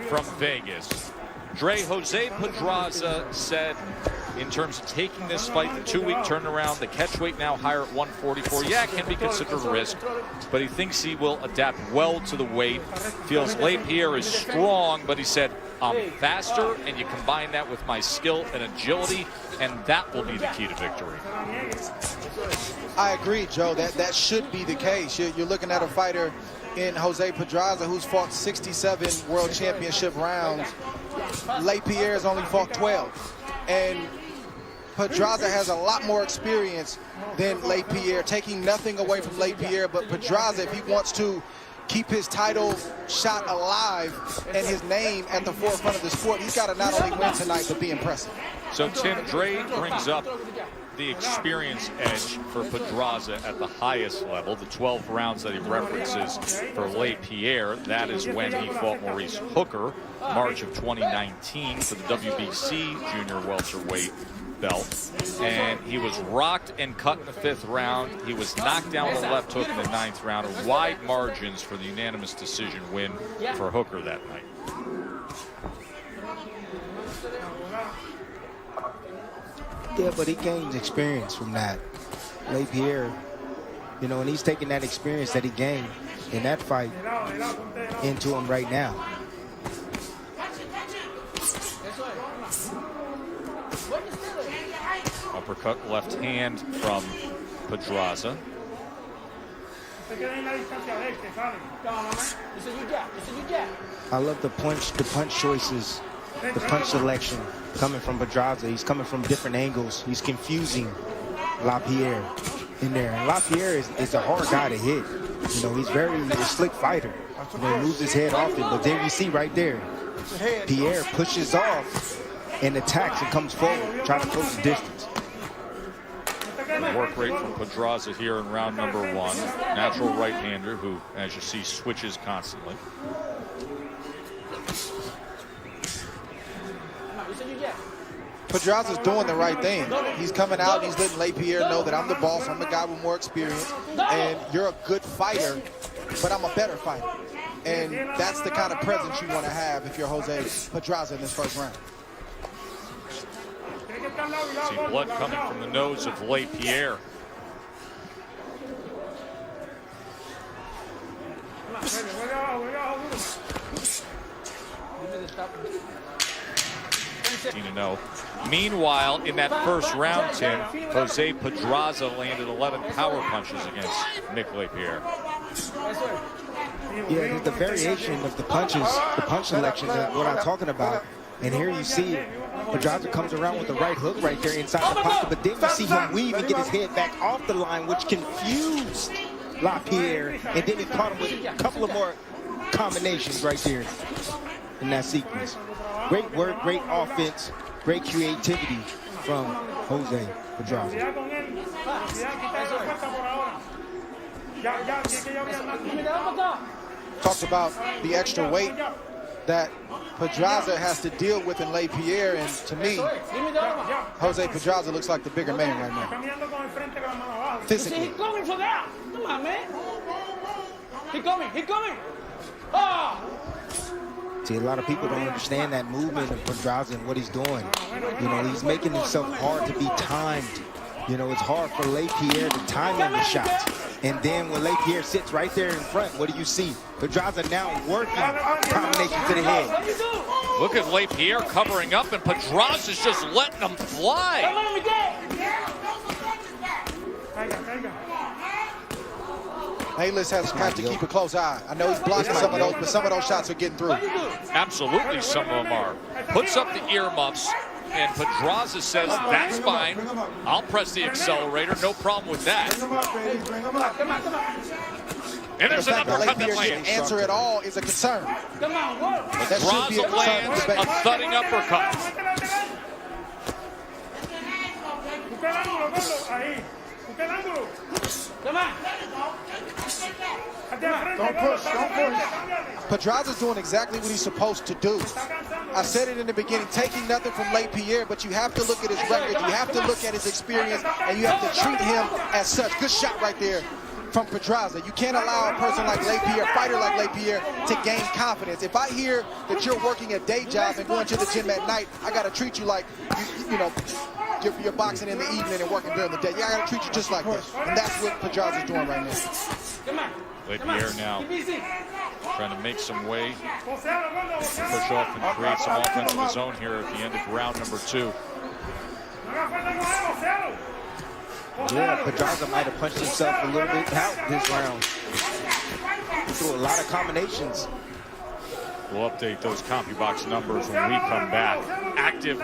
from Vegas. Dre, Jose Pedraza said in terms of taking this fight, the 2-week turnaround, the catch weight now higher at 144. Yeah, it can be considered a risk, but he thinks he will adapt well to the weight. Feels LesPierre is strong, but he said, I'm faster, and you combine that with my skill and agility, and that will be the key to victory. I agree, Joe. That should be the case. You're looking at a fighter in Jose Pedraza who's fought 67 world championship rounds. LesPierre's only fought 12. And Pedraza has a lot more experience than LesPierre, taking nothing away from LesPierre, but Pedraza, if he wants to keep his title shot alive and his name at the forefront of the sport, he's got to not only win tonight, but be impressive. So Tim, Dre brings up the experience edge for Pedraza at the highest level. The 12 rounds that he references for LesPierre, that is when he fought Maurice Hooker, March of 2019 for the WBC junior welterweight belt. And he was rocked and cut in the 5th round. He was knocked down with a left hook in the 9th round. Wide margins for the unanimous decision win for Hooker that night. Yeah, but he gains experience from that. LesPierre, you know, and he's taking that experience that he gained in that fight into him right now. Uppercut left hand from Pedraza. I love the punch choices, the punch selection coming from Pedraza. He's coming from different angles. He's confusing LesPierre in there. And LesPierre is a hard guy to hit. You know, he's a slick fighter. You know, he moves his head often, but then you see right there, Pierre pushes off and attacks and comes forward, trying to close the distance. The work rate from Pedraza here in round number 1. Natural right-hander who, as you see, switches constantly. Pedraza's doing the right thing. He's coming out, he's letting LesPierre know that I'm the boss, I'm the guy with more experience, and you're a good fighter, but I'm a better fighter. And that's the kind of presence you want to have if you're Jose Pedraza in this first round. See blood coming from the nose of LesPierre. No. Meanwhile, in that first round, Tim, Jose Pedraza landed 11 power punches against Mikkel LesPierre. Yeah, the variation of the punches, the punch selection, what I'm talking about. And here you see Pedraza comes around with the right hook right there inside the pocket, but then you see him weave and get his head back off the line, which confused LesPierre, and then he caught him with a couple of more combinations right there in that sequence. Great work, great offense, great creativity from Jose Pedraza. Talked about the extra weight that Pedraza has to deal with in LesPierre, and to me, Jose Pedraza looks like the bigger man right now. Physically. He's coming for that. Come on, man. He's coming. Oh! See, a lot of people don't understand that movement of Pedraza and what he's doing. You know, he's making himself hard to be timed. You know, it's hard for LesPierre to time in the shots. And then when LesPierre sits right there in front, what do you see? Pedraza now working combination to the head. Look at LesPierre covering up, and Pedraza's just letting him fly. Hayles has to keep a close eye. I know he's blocking some of those, but some of those shots are getting through. Absolutely, some of them are. Puts up the earmuffs, and Pedraza says, that's fine. I'll press the accelerator, no problem with that. And there's an uppercut that lands. Answer at all is a concern. Pedraza lands a thudding uppercut. Don't push. Pedraza's doing exactly what he's supposed to do. I said it in the beginning, taking nothing from LesPierre, but you have to look at his record, you have to look at his experience, and you have to treat him as such. Good shot right there from Pedraza. You can't allow a person like LesPierre, a fighter like LesPierre, to gain confidence. If I hear that you're working a day job and going to the gym at night, I got to treat you like, you know, you're boxing in the evening and working during the day. Yeah, I got to treat you just like this. And that's what Pedraza's doing right now. LesPierre now trying to make some way, push off and create some offense of his own here at the end of round number 2. Yeah, Pedraza might have punched himself a little bit out this round. He threw a lot of combinations. We'll update those CompuBox numbers when we come back. Active.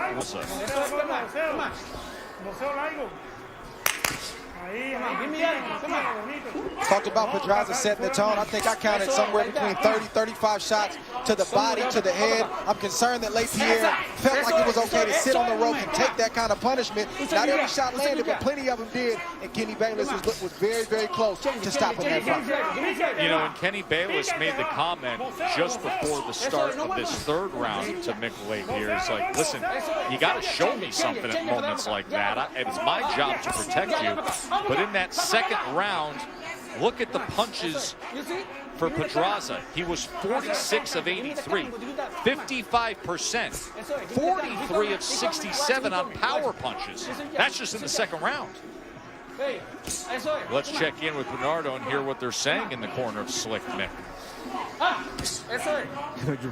Talked about Pedraza setting the tone. I think I counted somewhere between 30, 35 shots to the body, to the head. I'm concerned that LesPierre felt like it was okay to sit on the rope and take that kind of punishment. Not every shot landed, but plenty of them did. And Kenny Bayless was very, very close to stopping that fight. You know, and Kenny Bayless made the comment just before the start of this 3rd round to Mikkel LesPierre. It's like, listen, you got to show me something at moments like that. It's my job to protect you. But in that 2nd round, look at the punches for Pedraza. He was 46 of 83, 55%, 43 of 67 on power punches. That's just in the 2nd round. Let's check in with Bernardo and hear what they're saying in the corner of Slick Mick.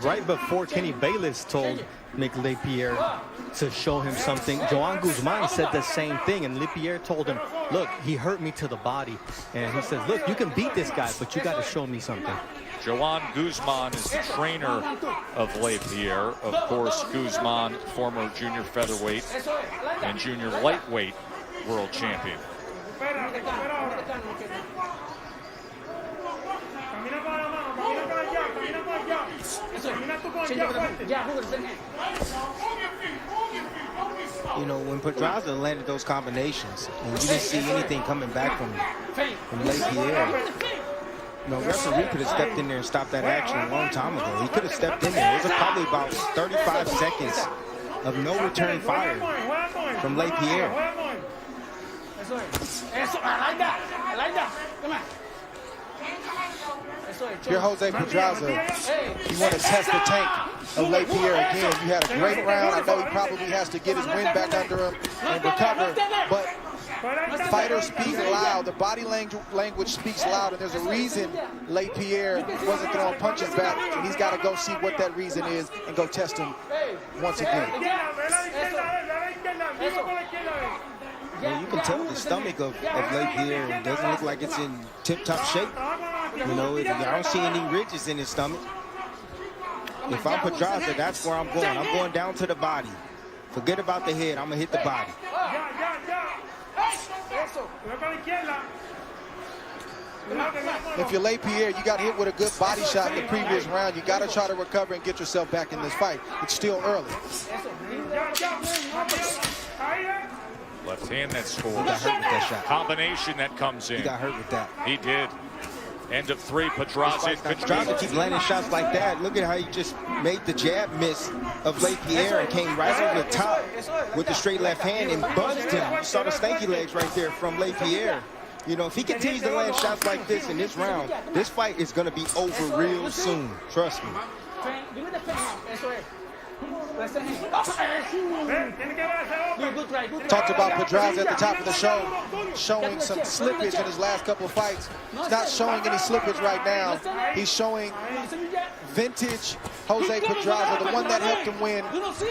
Right before Kenny Bayless told Mikkel LesPierre to show him something, Joan Guzman said the same thing, and LesPierre told him, look, he hurt me to the body. And he says, look, you can beat this guy, but you got to show me something. Joan Guzman is the trainer of LesPierre. Of course, Guzman, former junior featherweight and junior lightweight world champion. You know, when Pedraza landed those combinations, and you didn't see anything coming back from LesPierre, you know, referee could have stepped in there and stopped that action a long time ago. He could have stepped in there. It was probably about 35 seconds of no return fire from LesPierre. I like that. Come on. You're Jose Pedraza. You want to test the tank of LesPierre again. You had a great round. I know he probably has to get his wind back under him and recover, but fighters speak loud. The body language speaks loud, and there's a reason LesPierre wasn't throwing punches back, and he's got to go see what that reason is and go test him once again. Well, you can tell the stomach of LesPierre. It doesn't look like it's in tip-top shape. You know, I don't see any ridges in his stomach. If I'm Pedraza, that's where I'm going. I'm going down to the body. Forget about the head. I'm going to hit the body. If you're LesPierre, you got hit with a good body shot in the previous round. You got to try to recover and get yourself back in this fight. It's still early. Left hand that scores. He got hurt with that shot. Combination that comes in. He got hurt with that. He did. End of 3, Pedraza. Pedraza keeps landing shots like that. Look at how he just made the jab miss of LesPierre and came right over the top with the straight left hand and buzzed him. You saw the stanky legs right there from LesPierre. You know, if he continues to land shots like this in this round, this fight is going to be over real soon. Trust me. Talked about Pedraza at the top of the show, showing some slippage in his last couple of fights. He's not showing any slippage right now. He's showing vintage Jose Pedraza, the one that helped him win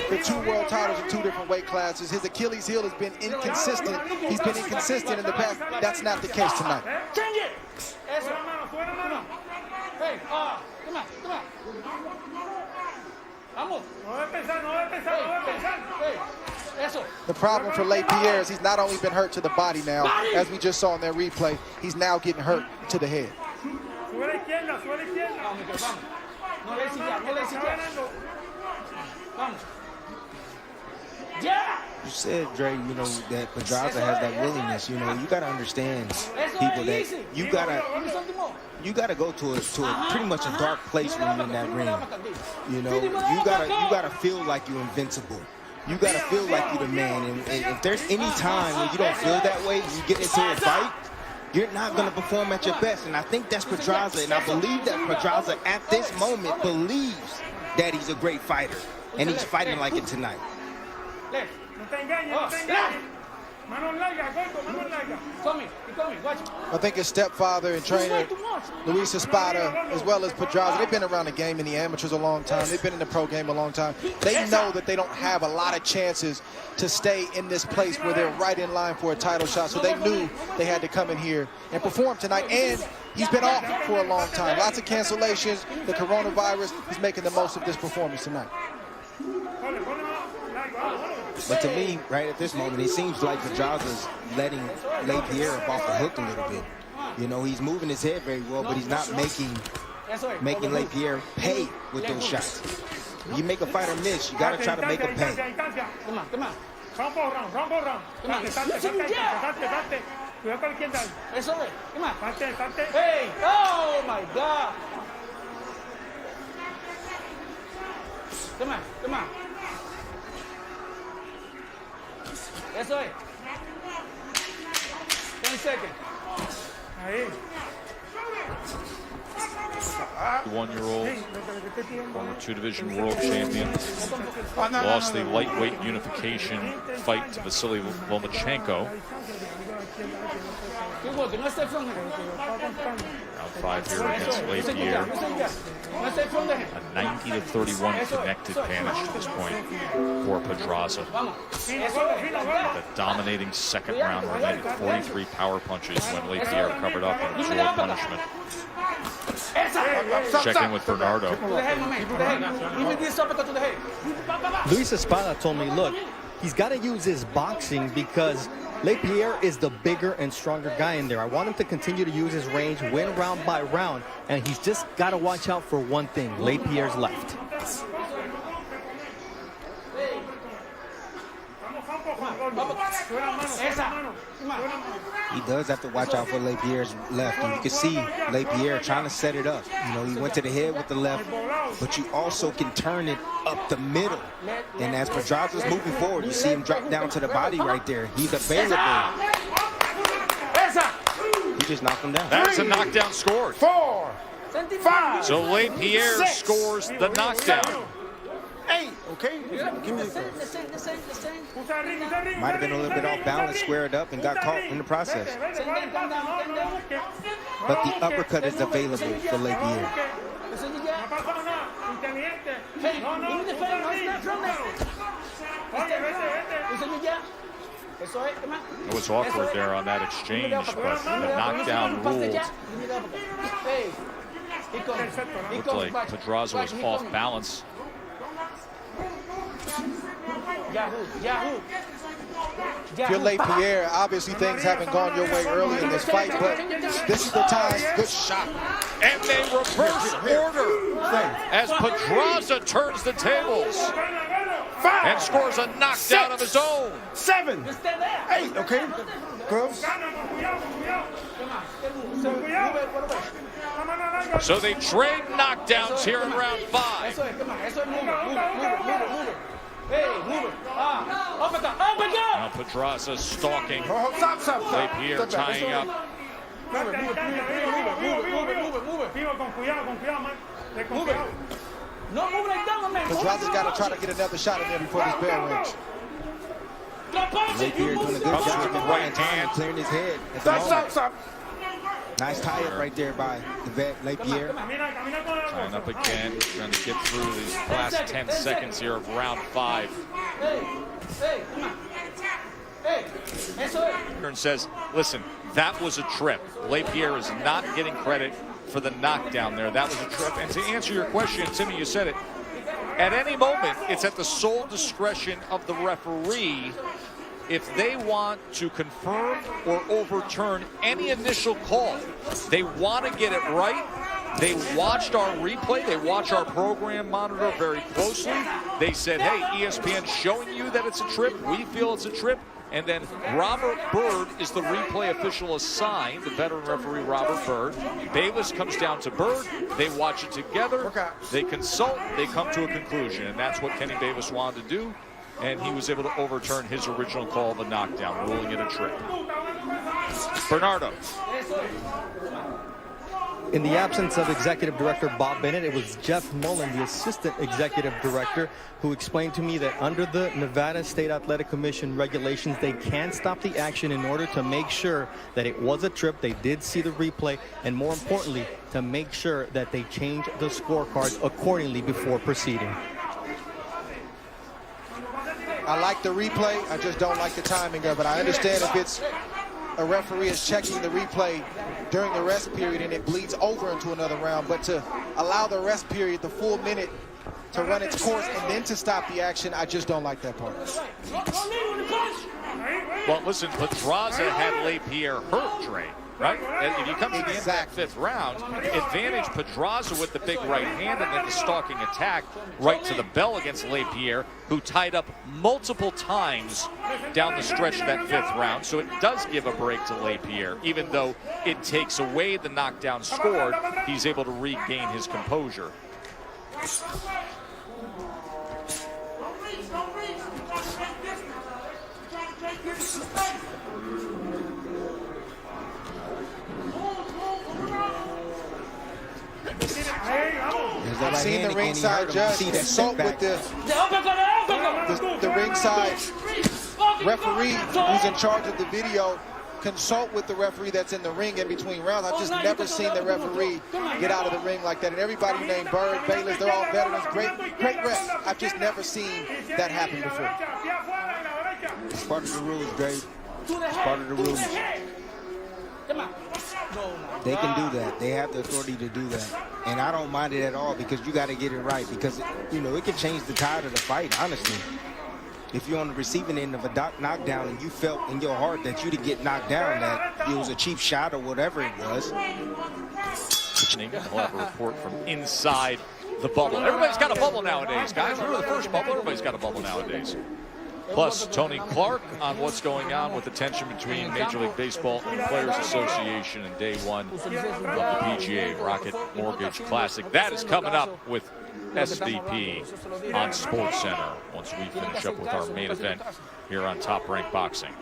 the 2 world titles in 2 different weight classes. His Achilles heel has been inconsistent. He's been inconsistent in the past. That's not the case tonight. The problem for LesPierre is he's not only been hurt to the body now, as we just saw in that replay, he's now getting hurt to the head. You said, Dre, you know, that Pedraza has that willingness. You know, you got to understand, people, that you got to go to a pretty much a dark place when you're in that ring. You know, you got to feel like you're invincible. You got to feel like you're the man. And if there's any time when you don't feel that way, you get into a fight, you're not going to perform at your best. And I think that's Pedraza, and I believe that Pedraza at this moment believes that he's a great fighter, and he's fighting like it tonight. I think his stepfather and trainer, Luis Espada, as well as Pedraza, they've been around the game in the amateurs a long time. They've been in the pro game a long time. They know that they don't have a lot of chances to stay in this place where they're right in line for a title shot. So they knew they had to come in here and perform tonight. And he's been off for a long time. Lots of cancellations, the coronavirus. He's making the most of this performance tonight. But to me, right at this moment, it seems like Pedraza's letting LesPierre up off the hook a little bit. You know, he's moving his head very well, but he's not making LesPierre pay with those shots. You make a fighter miss, you got to try to make him pay. Hey, oh my God. Come on, come on. Eso es. 10 seconds. One-year-old, former two-division world champion, lost the lightweight unification fight to Vasily Lomachenko. Round 5 here against LesPierre. A 90-31 connected advantage to this point for Pedraza. The dominating second round where he landed 43 power punches when LesPierre covered up and absorbed punishment. Check in with Bernardo. Luis Espada told me, look, he's got to use his boxing because LesPierre is the bigger and stronger guy in there. I want him to continue to use his range, win round by round, and he's just got to watch out for one thing, LesPierre's left. He does have to watch out for LesPierre's left, and you can see LesPierre trying to set it up. You know, he went to the head with the left, but you also can turn it up the middle. And as Pedraza's moving forward, you see him drop down to the body right there. He's available. He just knocked him down. That's a knockdown scored. 4, 5. So LesPierre scores the knockdown. 8. Okay. Give me Might have been a little bit off balance, squared up, and got caught in the process. But the uppercut is available for LesPierre. It was awkward there on that exchange, but the knockdown ruled. Looked like Pedraza was off balance. If you're LesPierre, obviously things haven't gone your way early in this fight, but this is the time. Good shot. And they reverse order as Pedraza turns the tables and scores a knockdown of his own. 7, 8. Okay. Gloves. So they trade knockdowns here in round 5. Now Pedraza stalking. LesPierre tying up. Pedraza's got to try to get another shot in there before this bell rings. LesPierre doing a good job with the right hand, clearing his head at the moment. Nice tie-up right there by the vet, LesPierre. Tying up again, trying to get through these last 10 seconds here of round 5. And says, listen, that was a trip. LesPierre is not getting credit for the knockdown there. That was a trip. And to answer your question, Timmy, you said it. At any moment, it's at the sole discretion of the referee if they want to confirm or overturn any initial call. They want to get it right. They watched our replay. They watch our program monitor very closely. They said, hey, ESPN showing you that it's a trip. We feel it's a trip. And then Robert Byrd is the replay official assigned, the veteran referee Robert Byrd. Bayless comes down to Byrd. They watch it together. They consult. They come to a conclusion. And that's what Kenny Davis wanted to do. and he was able to overturn his original call of a knockdown, ruling it a trip. Bernardo. In the absence of Executive Director Bob Bennett, it was Jeff Mullen, the Assistant Executive Director, who explained to me that under the Nevada State Athletic Commission regulations, they can stop the action in order to make sure that it was a trip. They did see the replay, and more importantly, to make sure that they change the scorecards accordingly before proceeding. I like the replay. I just don't like the timing of it. I understand if it's a referee is checking the replay during the rest period and it bleeds over into another round, but to allow the rest period, the full minute, to run its course and then to stop the action, I just don't like that part. Well, listen, Pedraza had LesPierre hurt, Dre, right? If you come to the end of that fifth round, advantage Pedraza with the big right hand and then the stalking attack right to the bell against LesPierre, who tied up multiple times down the stretch of that fifth round. So it does give a break to LesPierre. Even though it takes away the knockdown scored, he's able to regain his composure. I've seen the ringside judge consult with the ringside referee who's in charge of the video, consult with the referee that's in the ring in between rounds. I've just never seen the referee get out of the ring like that. And everybody named Bird, Bayless, they're all veterans, great refs. I've just never seen that happen before. It's part of the rules, Dave. It's part of the rules. They can do that. They have the authority to do that. And I don't mind it at all, because you got to get it right, because, you know, it can change the tide of the fight, honestly. If you're on the receiving end of a knockdown and you felt in your heart that you didn't get knocked down, that it was a cheap shot or whatever it was. We'll have a report from inside the bubble. Everybody's got a bubble nowadays, guys. Remember the first bubble? Everybody's got a bubble nowadays. Plus, Tony Clark on what's going on with the tension between Major League Baseball and Players Association in day one of the PGA Rocket Mortgage Classic. That is coming up with SVP on SportsCenter once we finish up with our main event here on Top Rank Boxing.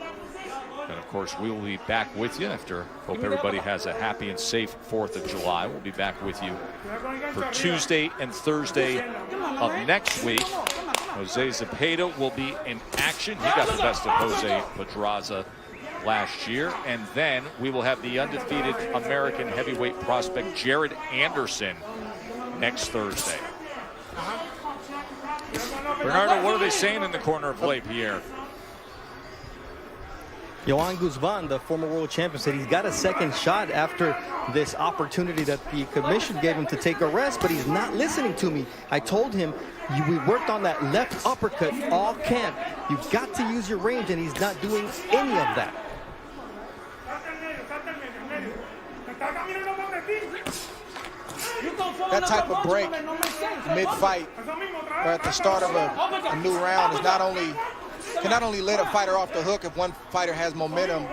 And of course, we will be back with you after. Hope everybody has a happy and safe 4th of July. We'll be back with you for Tuesday and Thursday of next week. Jose Zepeda will be in action. He got the best of Jose Pedraza last year. And then we will have the undefeated American heavyweight prospect Jared Anderson next Thursday. Bernardo, what are they saying in the corner of LesPierre? Johan Guzman, the former world champion, said he's got a second shot after this opportunity that the commission gave him to take a rest, but he's not listening to me. I told him, we worked on that left uppercut all camp. You've got to use your range, and he's not doing any of that. That type of break mid-fight or at the start of a new round is can not only let a fighter off the hook if one fighter has momentum,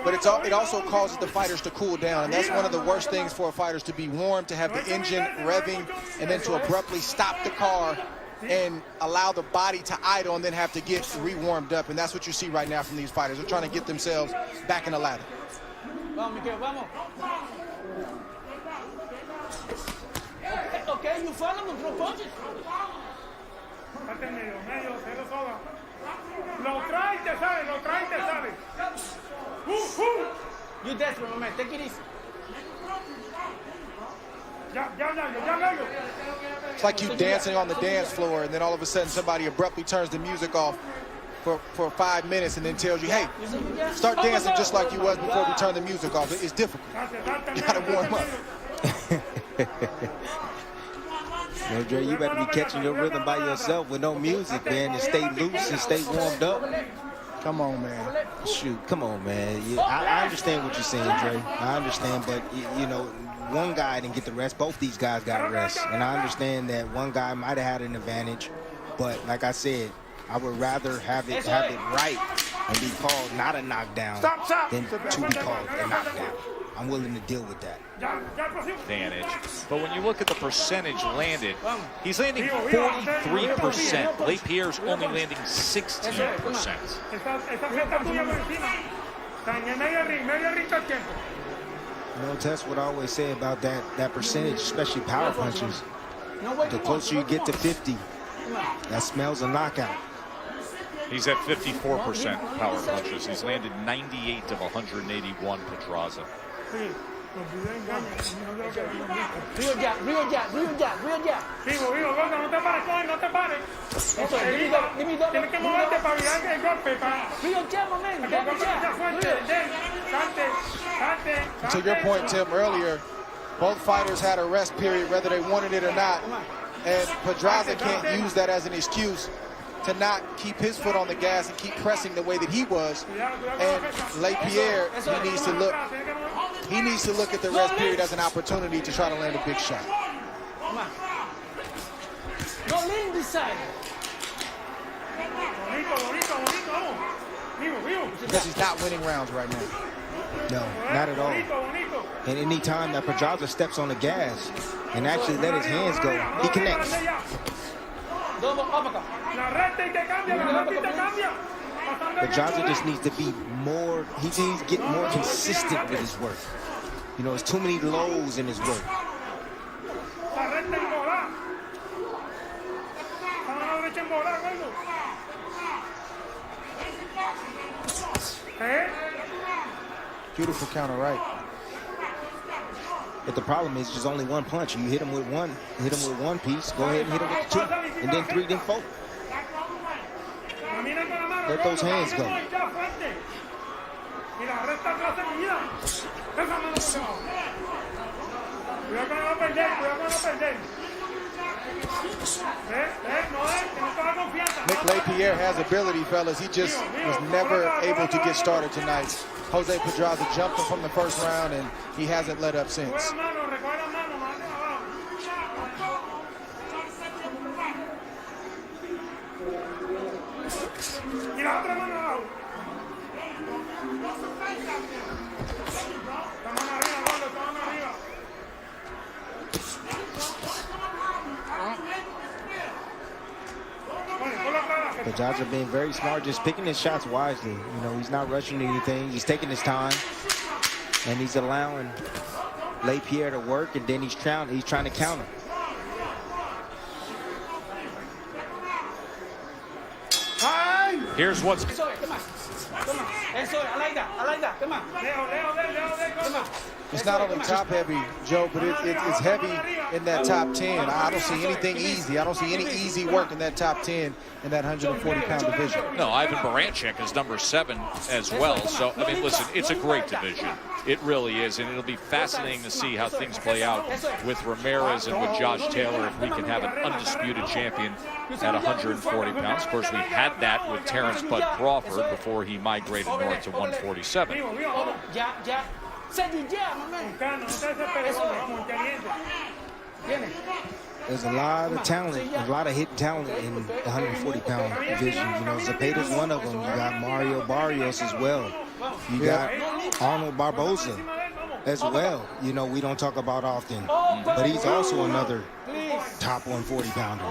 but it also causes the fighters to cool down. And that's one of the worst things for fighters, to be warm, to have the engine revving, and then to abruptly stop the car and allow the body to idle and then have to get re-warmed up. And that's what you see right now from these fighters. They're trying to get themselves back in the ladder. Okay, you follow me, throw punches. You desperate, my man. Take it easy. It's like you dancing on the dance floor, and then all of a sudden somebody abruptly turns the music off for 5 minutes and then tells you, hey, start dancing just like you was before we turn the music off. It's difficult. You gotta warm up. No, Dre, you better be catching your rhythm by yourself with no music, man, and stay loose and stay warmed up. Come on, man. Shoot, come on, man. I understand what you're saying, Dre. I understand, but, you know, one guy didn't get the rest. Both these guys got rest. And I understand that one guy might have had an advantage, but like I said, I would rather have it right and be called not a knockdown than to be called a knockdown. I'm willing to deal with that. advantage. But when you look at the percentage landed, he's landing 43%. LesPierre's only landing 16%. You know, that's what I always say about that percentage, especially power punches. The closer you get to 50, that smells a knockout. He's at 54% power punches. He's landed 98 of 181, Pedraza. Real jab. Vivo, gordo, no te pares, coge, no te pares. Tienes que moverte para evitar el golpe. Real jab, my man. To your point, Tim, earlier, both fighters had a rest period, whether they wanted it or not. And Pedraza can't use that as an excuse to not keep his foot on the gas and keep pressing the way that he was. And LesPierre, he needs to look at the rest period as an opportunity to try to land a big shot. Go lean this side. Because he's not winning rounds right now. No, not at all. And any time that Pedraza steps on the gas and actually let his hands go, he connects. Pedraza just needs to be more, he needs to get more consistent with his work. You know, there's too many lows in his work. Beautiful counter right. But the problem is there's only one punch. You hit him with one piece, go ahead and hit him with two, and then three, then four. Let those hands go. Mikkel LesPierre has ability, fellas. He just was never able to get started tonight. Jose Pedraza jumped him from the first round, and he hasn't let up since. Pedraza being very smart, just picking his shots wisely. You know, he's not rushing anything. He's taking his time, and he's allowing LesPierre to work, and then he's trying to counter. Here's what's... Come on. Eso, I like that. Come on. It's not only top heavy, Joe, but it's heavy in that top 10. I don't see anything easy. I don't see any easy work in that top 10 in that 140-pound division. No, Ivan Baranchik is number 7 as well. So, I mean, listen, it's a great division. It really is, and it'll be fascinating to see how things play out with Ramirez and with Josh Taylor if we can have an undisputed champion at 140 pounds. Of course, we had that with Terrence Bud Crawford before he migrated north to 147. There's a lot of talent, a lot of hidden talent in the 140-pound division. You know, Zepeda's one of them. You got Mario Barrios as well. You got Arnold Barboza as well. You know, we don't talk about often, but he's also another top 140-pounder.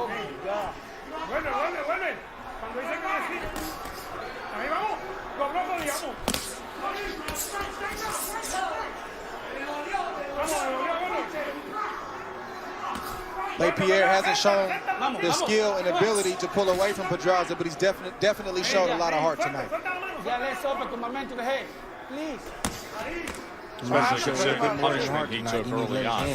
LesPierre hasn't shown the skill and ability to pull away from Pedraza, but he's definitely shown a lot of heart tonight. Especially considering the punishment he took early on.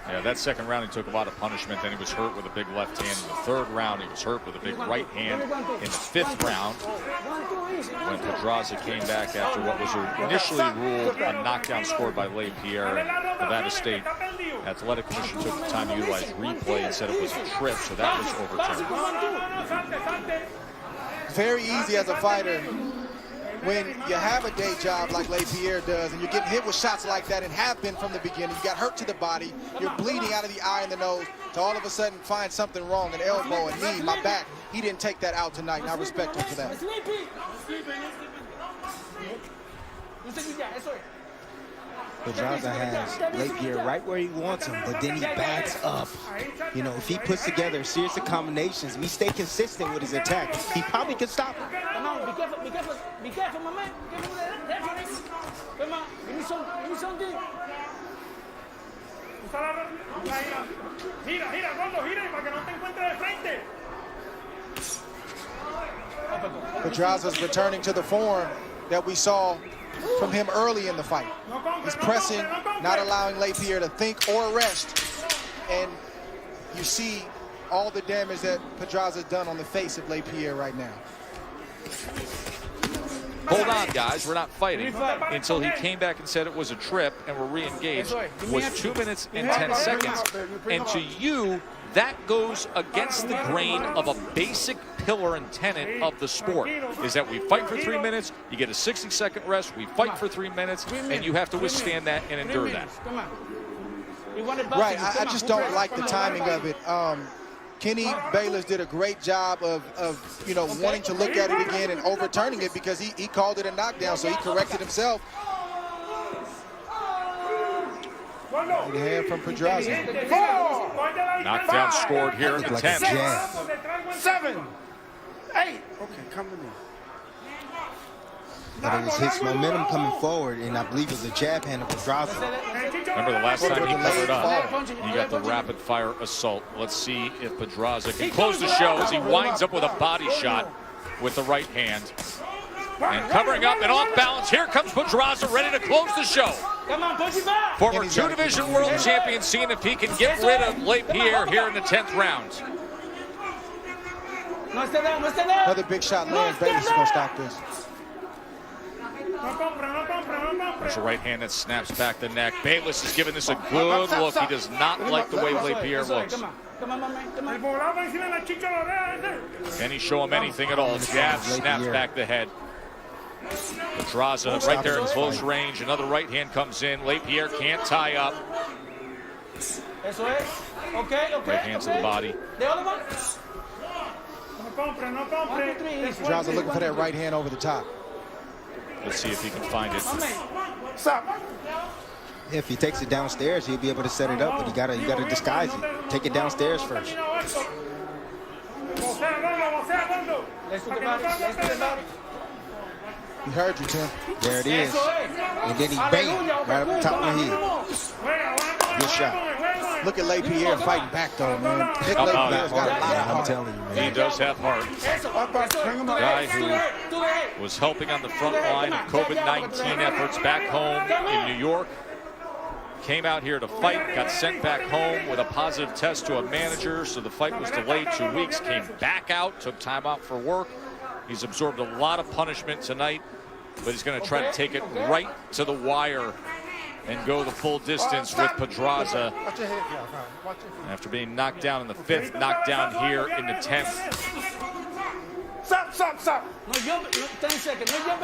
Yeah, that second round he took a lot of punishment. Then he was hurt with a big left hand. In the third round he was hurt with a big right hand. In the fifth round, when Pedraza came back after what was initially ruled a knockdown scored by LesPierre, and Nevada State Athletic Commission took the time to utilize replay and said it was a trip, so that was overturned. Very easy as a fighter when you have a day job like LesPierre does, and you're getting hit with shots like that and have been from the beginning. You got hurt to the body, you're bleeding out of the eye and the nose, to all of a sudden find something wrong, an elbow, a knee, my back. He didn't take that out tonight, and I respect him for that. Pedraza has LesPierre right where he wants him, but then he backs up. You know, if he puts together a series of combinations, we stay consistent with his attack, he probably could stop him. Come on, be careful, my man. Careful with that. Come on, give me something. Gira, Gordo, gira para que no te encuentres de frente. Pedraza's returning to the form that we saw from him early in the fight. He's pressing, not allowing LesPierre to think or rest. And you see all the damage that Pedraza's done on the face of LesPierre right now. Hold on, guys. We're not fighting until he came back and said it was a trip and we're re-engaged. Was 2 minutes and 10 seconds. And to you, that goes against the grain of a basic pillar and tenet of the sport, is that we fight for 3 minutes, you get a 60-second rest, we fight for 3 minutes, and you have to withstand that and endure that. Right, I just don't like the timing of it. Kenny Bayless did a great job of you know, wanting to look at it again and overturning it because he called it a knockdown, so he corrected himself. Good hand from Pedraza. Knockdown scored here in the 10th. 7, 8. Okay, come to me. But it was his momentum coming forward, and I believe it was a jab hand of Pedraza. Remember the last time he covered up, he got the rapid-fire assault. Let's see if Pedraza can close the show as he winds up with a body shot with the right hand. And covering up and off balance, here comes Pedraza ready to close the show. Come on, push it back. Former 2-division world champion, seeing if he can get rid of LesPierre here in the 10th round. Another big shot lands. Bayless is going to stop this. There's a right hand that snaps back the neck. Bayless is giving this a good look. He does not like the way LesPierre looks. Can he show him anything at all? Jab snaps back the head. Pedraza right there in close range. Another right hand comes in. LesPierre can't tie up. Right hand to the body. Pedraza looking for that right hand over the top. Let's see if he can find it. If he takes it downstairs, he'll be able to set it up, but you gotta disguise it. Take it downstairs first. He heard you, Tim. There it is. And then he bang right up the top of the head. Good shot. Look at LesPierre fighting back, though, man. Mikkel LesPierre's got a lot of I'm heart. telling you, man. He does have heart. Guy who was helping on the front line of COVID-19 efforts back home in New York. Came out here to fight, got sent back home with a positive test to a manager, so the fight was delayed 2 weeks. Came back out, took time out for work. He's absorbed a lot of punishment tonight, but he's going to try to take it right to the wire and go the full distance with Pedraza. After being knocked down in the 5th, knocked down here in the 10th. Stop. No jump, 10 seconds. No jump.